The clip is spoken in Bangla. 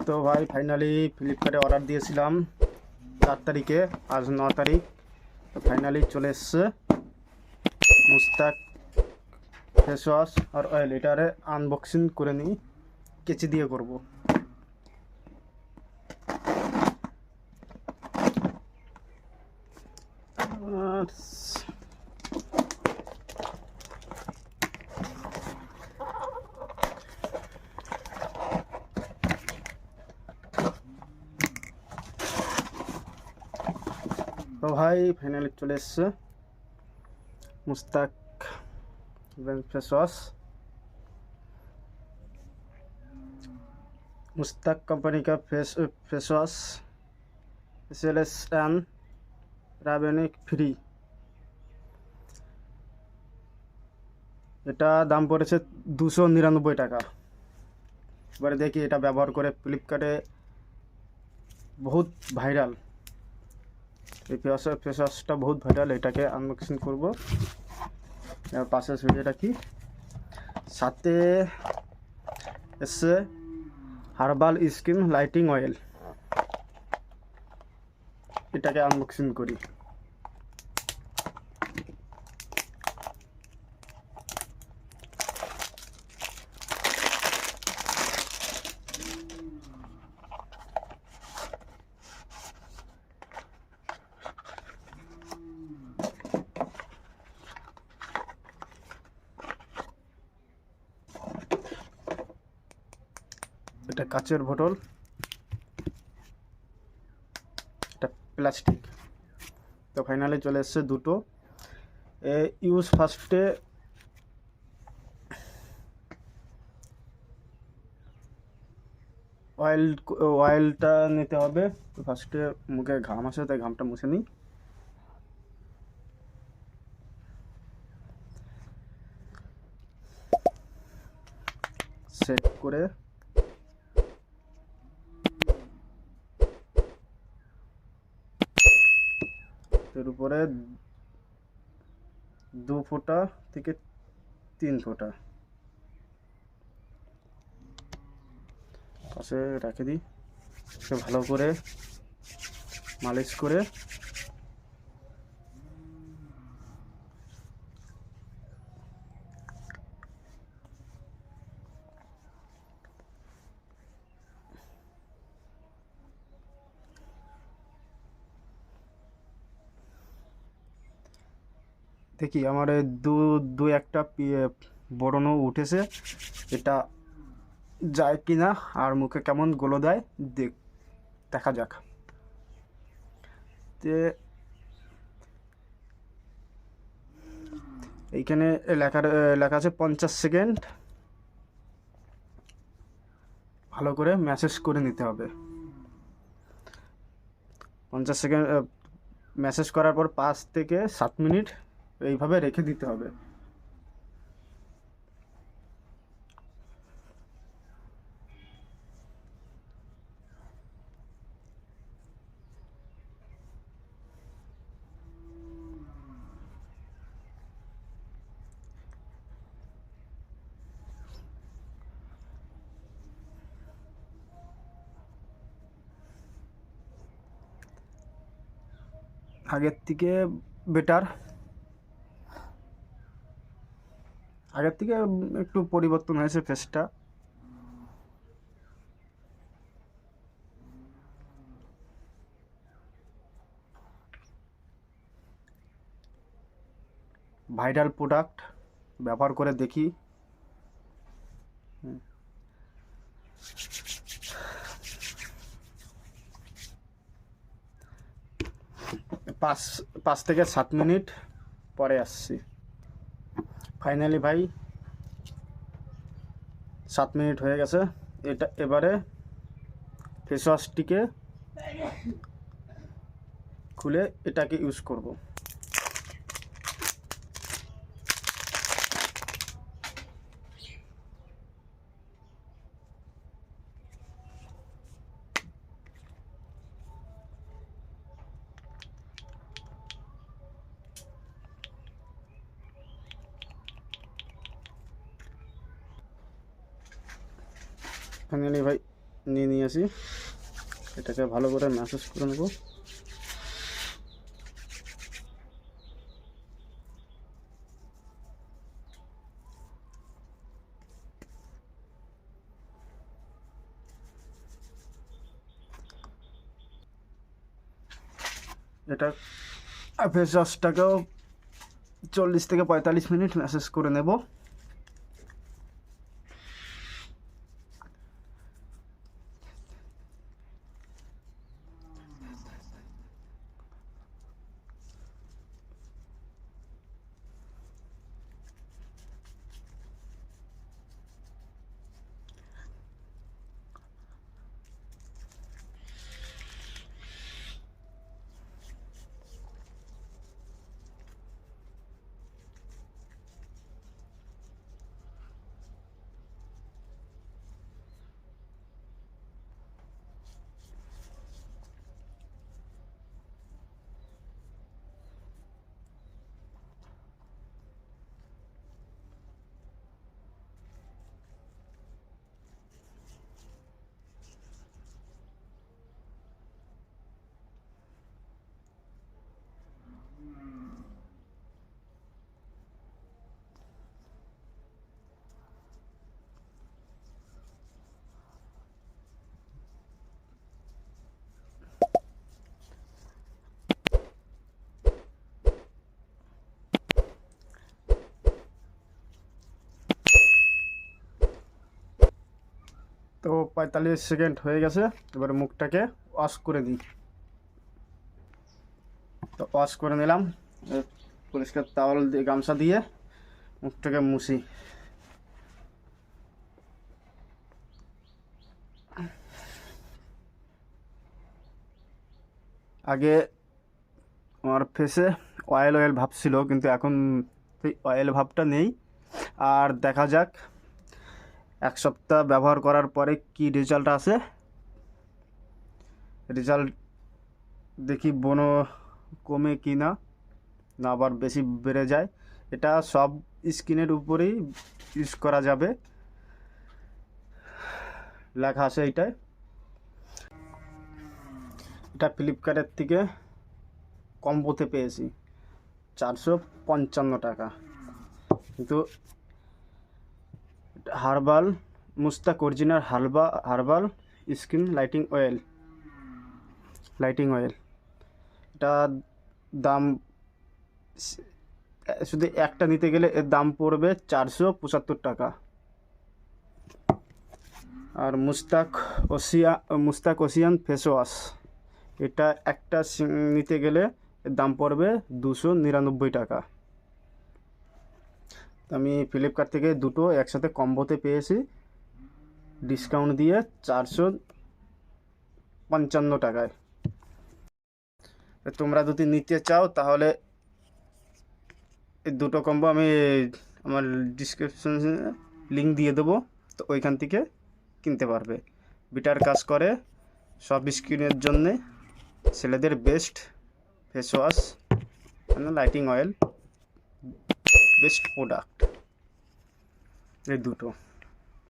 তো ভাই ফাইনালি ফ্লিপকার্টে অর্ডার দিয়েছিলাম 4 তারিখে, আজ 9 তারিখ। তো ফাইনালি চলে এসছে মুস্তাক ফেস ওয়াশ আর অয়েল। এটারে আনবক্সিং করে নিই, কেচি দিয়ে করব। তো ভাই ফাইনালি চলে এসছে Mustaq face wash. Mustaq company का फेस वॉश SLS एंड राबेनिक फ्री। এটা দাম পড়েছে 299 টাকা। এবারে দেখি এটা ব্যবহার করে ফ্লিপকার্টে বহুত ভাইরাল, এই ফেস ওয়াশটা বহুত ভাইরাল। এটাকে আনবক্সিং করব। আর পাশে ভিডিওটা কি সাথে এসছে হার্বাল স্কিন লাইটিং অয়েল। এটাকে আনবক্সিং করি। এটা কাচের বোতল, এটা প্লাস্টিক। তো ফাইনালি চলে এসছে দুটো। ইউজ ফার্স্টে অয়েলটা নিতে হবে। তো ফার্স্টে মুখে ঘাম আসে, তাই ঘামটা মুছে নিই। সেট করে এর উপরে 2 ফোঁটা থেকে 3 ফোঁটা পাশে রেখে দিই। ভালো করে মালিশ করে দেখি আমার দু একটা বড়নো উঠেছে। এটা যায় কি না আর মুখে কেমন গ্লো দেয় দেখা যাক। তে এইখানে লেখা আছে 50 সেকেন্ড ভালো করে ম্যাসেজ করে নিতে হবে। 50 সেকেন্ড ম্যাসেজ করার পর 5 থেকে 7 মিনিট এইভাবে রেখে দিতে হবে। আগের থেকে বেটার, আগের থেকে একটু পরিবর্তন হয়েছে ফেসটা। ভাইরাল প্রোডাক্ট, ব্যবহার করে দেখি। পাঁচ থেকে 7 মিনিট পরে আসছি। ফাইনালি ভাই 7 মিনিট হয়ে গেছে। এটা এবারে ফেস ওয়াশটিকে খুলে এটাকে ইউজ করব। ফাইনালি ভাই নিয়ে আসি, এটাকে ভালো করে ম্যাসেজ করে নেব। এটা ফেস ওয়াশটাকেও 40 থেকে 45 মিনিট ম্যাসেজ করে নেব। তো 45 সেকেন্ড হয়ে গেছে, এবার মুখটাকে ওয়াশ করে দিই। তো ওয়াশ করে নিলাম, পরিষ্কার টাওয়াল দিয়ে গামছা দিয়ে মুখটাকে মুছি। আগে আমার ফেসে অয়েল অয়েল ভাব ছিল, কিন্তু এখন সেই অয়েল ভাবটা নেই। আর দেখা যাক 1 সপ্তাহ ব্যবহার করার পরে কি রেজাল্ট আসে। রেজাল্ট দেখি বনো কমে কি না, না আবার বেশি বেড়ে যায়। এটা সব স্কিনের উপরেই ইউজ করা যাবে, লেখা আছে এইটাই। এটা ফ্লিপকার্টের থেকে কম্বোতে পেয়েছি 455 টাকা। কিন্তু herbal Mustaq original herbal skin lighting oil, এটা দাম শুধু একটা নিতে গেলে এর দাম পড়বে 475 টাকা। আর মুস্তাক ওসিয়ান ফেস ওয়াশ, এটা একটা নিতে গেলে এর দাম পড়বে 299 টাকা। আমি ফ্লিপকার্ট থেকে দুটো একসাথে কম্বোতে পেয়েছি, ডিসকাউন্ট দিয়ে 455 টাকায়। তোমরা যদি নিতে চাও তাহলে এই দুটো কম্বো আমি আমার ডিসক্রিপশনে লিঙ্ক দিয়ে দেবো, তো ওইখান থেকে কিনতে পারবে। বিটার কাজ করে, সব স্কিনের জন্যে ছেলেদের best face wash lighting oil, best product এই দুটো।